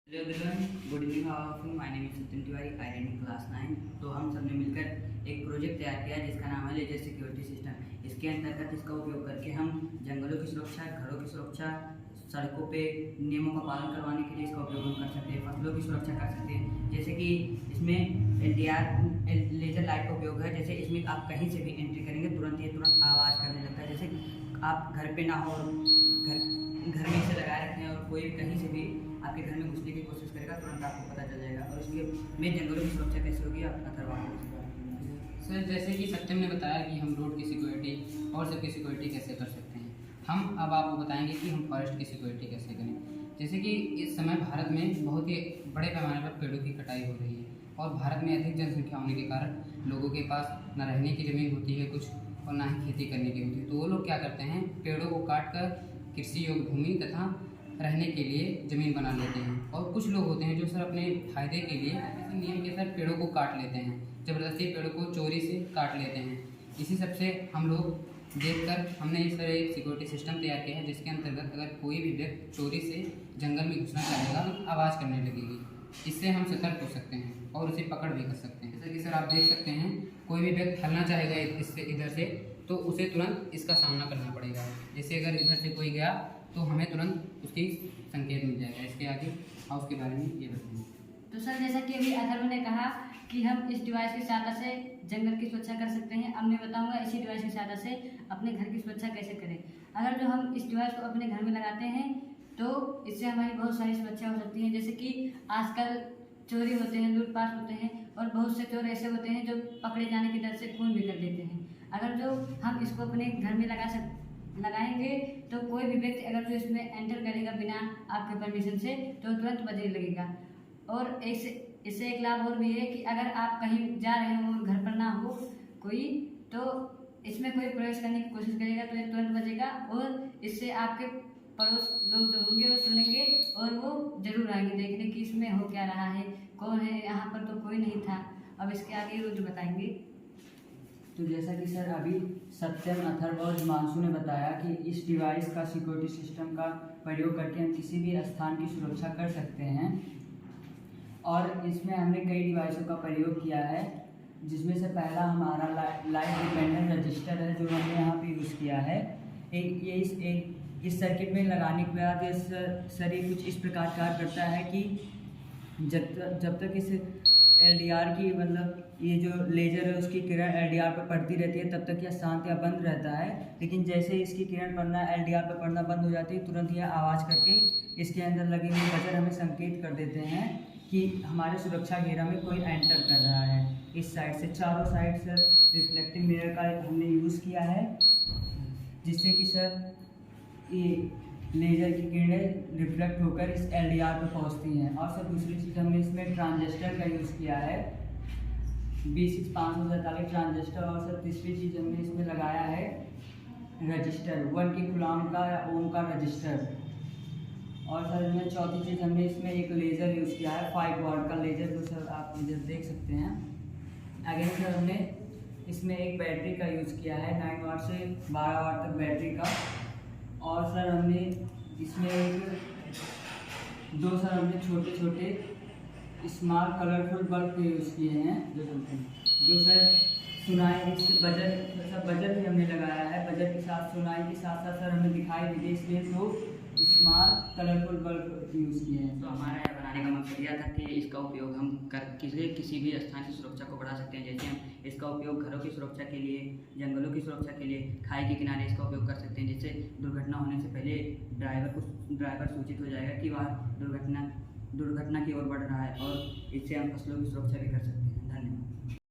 Hello everyone, good evening all. My name is Satyam Tiwari, I am in class 9। तो हम सब ने मिलकर एक प्रोजेक्ट तैयार किया जिसका नाम है लेजर सिक्योरिटी सिस्टम। इसके अंतर्गत इसका उपयोग करके हम जंगलों की सुरक्षा, घरों की सुरक्षा, सड़कों पे नियमों का पालन करवाने के लिए इसका उपयोग हम कर सकते हैं, फसलों की सुरक्षा कर सकते हैं। जैसे कि इसमें एलडीआर लेजर लाइट का उपयोग है। जैसे इसमें आप कहीं से भी एंट्री करेंगे तुरंत आवाज़ करने लगता है। जैसे आप घर पे ना हो, घर में इसे लगाए रखें और कोई कहीं से भी आपके घर में घुसने की कोशिश करेगा, तुरंत आपको पता चल जाएगा। और इसके में जंगलों की सुरक्षा कैसे होगी आप सर, जैसे कि सत्यम ने बताया कि हम रोड की सिक्योरिटी और सबकी सिक्योरिटी कैसे कर सकते हैं, हम अब आपको बताएंगे कि हम फॉरेस्ट की सिक्योरिटी कैसे करें। जैसे कि इस समय भारत में बहुत ही बड़े पैमाने पर पेड़ों की कटाई हो रही है और भारत में अधिक जनसंख्या होने के कारण लोगों के पास न रहने की ज़मीन होती है कुछ और ना ही खेती करने की होती है। तो वो लोग क्या करते हैं, पेड़ों को काट कर कृषि योग्य भूमि तथा रहने के लिए ज़मीन बना लेते हैं। और कुछ लोग होते हैं जो सर अपने फायदे के लिए नियम के साथ पेड़ों को काट लेते हैं, ज़बरदस्ती पेड़ों को चोरी से काट लेते हैं। इसी सबसे हम लोग देखकर हमने इस तरह एक सिक्योरिटी सिस्टम तैयार किया है जिसके अंतर्गत अगर कोई भी व्यक्ति चोरी से जंगल में घुसना चाहेगा तो आवाज़ करने लगेगी। इससे हम सतर्क हो सकते हैं और उसे पकड़ भी कर सकते हैं। जैसे कि सर आप देख सकते हैं, कोई भी व्यक्ति हलना चाहेगा इससे इधर से तो उसे तुरंत इसका सामना करना पड़ेगा। जैसे अगर इधर से कोई गया तो हमें तुरंत उसकी संकेत मिल जाएगा। इसके आगे और उसके बारे में ये बताएंगे। तो सर, जैसा कि अभी अथर्व ने कहा कि हम इस डिवाइस की सहायता से जंगल की सुरक्षा कर सकते हैं, अब मैं बताऊंगा इसी डिवाइस की सहायता से अपने घर की सुरक्षा कैसे करें। अगर जो हम इस डिवाइस को अपने घर में लगाते हैं तो इससे हमारी बहुत सारी सुरक्षा हो सकती है। जैसे कि आजकल चोरी होते हैं, लूटपाट होते हैं और बहुत से चोर ऐसे होते हैं जो पकड़े जाने की डर से खून भी कर देते हैं। अगर जो हम इसको अपने घर में लगाएंगे तो कोई भी व्यक्ति अगर जो इसमें एंटर करेगा बिना आपके परमिशन से तो तुरंत बजने लगेगा। और इससे एक लाभ और भी है कि अगर आप कहीं जा रहे हो और घर पर ना हो कोई, तो इसमें कोई प्रवेश करने की कोशिश करेगा तो ये तुरंत बजेगा और इससे आपके पड़ोस लोग जो होंगे वो सुनेंगे और वो जरूर आएंगे देखने कि इसमें हो क्या रहा है, कौन है, यहाँ पर तो कोई नहीं था। अब इसके आगे रोज बताएंगे। तो जैसा कि सर अभी सत्यम, अथर्व और हिमांशु ने बताया कि इस डिवाइस का सिक्योरिटी सिस्टम का प्रयोग करके हम किसी भी स्थान की सुरक्षा कर सकते हैं। और इसमें हमने कई डिवाइसों का प्रयोग किया है, जिसमें से पहला हमारा लाइट डिपेंडेंट रजिस्टर है जो हमने यहाँ पे यूज़ किया है। इस सर्किट में लगाने के बाद सर ये कुछ इस प्रकार कार्य करता है कि जब तक इस एलडीआर की मतलब ये जो लेजर है उसकी किरण एलडीआर पर पड़ती रहती है तब तक यह शांत या बंद रहता है। लेकिन जैसे इसकी किरण पड़ना एलडीआर पर पड़ना बंद हो जाती है, तुरंत यह आवाज़ करके इसके अंदर लगे हुए बजर हमें संकेत कर देते हैं कि हमारे सुरक्षा घेरा में कोई एंटर कर रहा है। इस साइड से चारों साइड से रिफ्लेक्टिंग मिरर का हमने यूज़ किया है, जिससे कि सर ये लेजर की किरणें रिफ्लेक्ट होकर इस एलडीआर पर पहुंचती हैं। और सर दूसरी चीज़ हमने इसमें ट्रांजिस्टर का यूज़ किया है, B6547 ट्रांजिस्टर। और सर तीसरी चीज़ हमने इसमें लगाया है रजिस्टर 1 के गुलाम का या ओम का रजिस्टर। और सर इसमें चौथी चीज़ हमने इसमें एक लेज़र यूज़ किया है 5 वाट का लेज़र, जो सर आप इधर देख सकते हैं। अगेन सर हमने इसमें एक बैटरी का यूज़ किया है 9 वाट से 12 वाट तक बैटरी का। और सर हमने इसमें दो छोटे छोटे स्मॉल कलरफुल बल्ब यूज़ किए हैं जो सर सुनाई बजर भी हमने लगाया है। बजर के साथ सुनाई के साथ साथ सर हमें दिखाई भी दे, इसलिए तो स्मॉल कलरफुल बल्ब यूज़ किए हैं। तो हमारा यह बनाने का मकसद यह था कि इसका उपयोग हम किसी भी स्थान की सुरक्षा को बढ़ा सकते हैं। जैसे हम इसका उपयोग घरों की सुरक्षा के लिए, जंगलों की सुरक्षा के लिए, खाई के किनारे इसका उपयोग कर सकते हैं, जिससे दुर्घटना होने से पहले ड्राइवर सूचित हो जाएगा कि वह दुर्घटना की ओर बढ़ रहा है। और इससे हम फसलों की सुरक्षा भी कर सकते हैं।